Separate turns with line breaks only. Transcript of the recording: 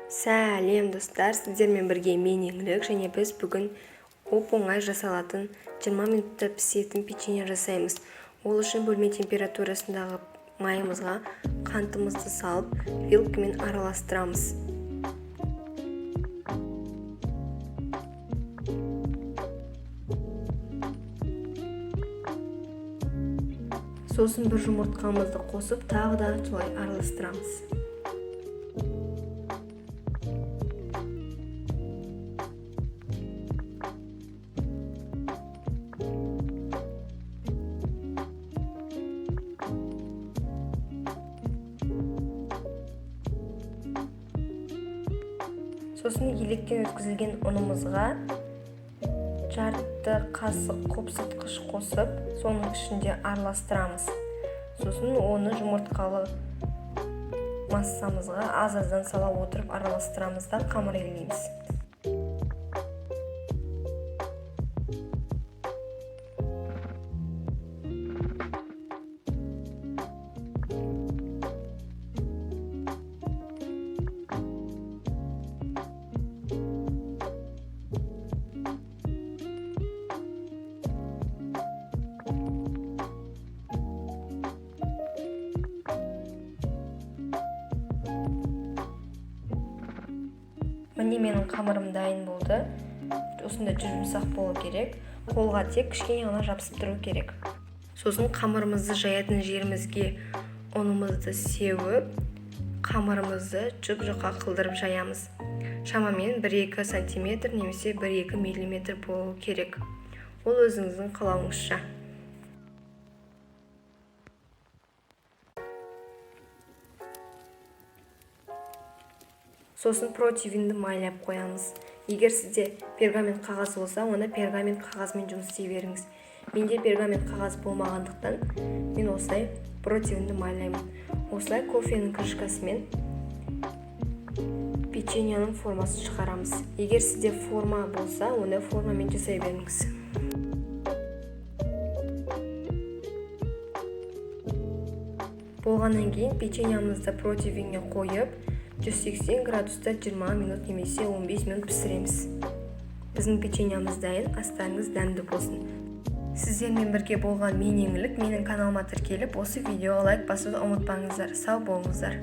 Сәлем достар, сіздермен бірге мен Еңлік, және біз бүгін оп-оңай жасалатын 20 минутта пісетін печенье жасаймыз. Ол үшін бөлме температурасындағы майымызға қантымызды салып, вилкамен араластырамыз. Сосын бір жұмыртқамызды қосып, тағы да солай араластырамыз. Сосын електен өткізілген ұнымызға жарты қасық қопсытқыш қосып, соның ішінде араластырамыз. Сосын оны жұмыртқалы массамызға аз-аздан сала отырып араластырамыз да қамыр илейміз. Міне менің қамырым дайын болды. Осында жұмсақ болу керек. Қолға тек кішкене ғана жабысып тұру керек. Сосын қамырымызды жаятын жерімізге ұнымызды сеуіп, қамырымызды жұп-жұқа қылдырып жаямыз. Шамамен 1-2 сантиметр немесе 1-2 миллиметр болу керек. Ол өзіңіздің қалауыңызша. Сосын противинді майлап қоямыз. Егер сізде пергамент қағаз болса, оны пергамент қағазмен жұмыс істей беріңіз. Менде пергамент қағаз болмағандықтан, мен осылай противинді майлаймын. Осылай кофенің крышкасымен печеньенің формасын шығарамыз. Егер сізде форма болса, оны формамен жасай беріңіз. Болғаннан кейін печеньемізді противинге қойып, 180 градуста 20 минут немесе 15 минут пісіреміз. Біздің печеньеміз дайын, астарыңыз дәмді болсын. Сіздермен бірге болған мен Еңлік, менің каналыма тіркеліп, осы видеоға лайк басуды ұмытпаңыздар. Сау болыңыздар.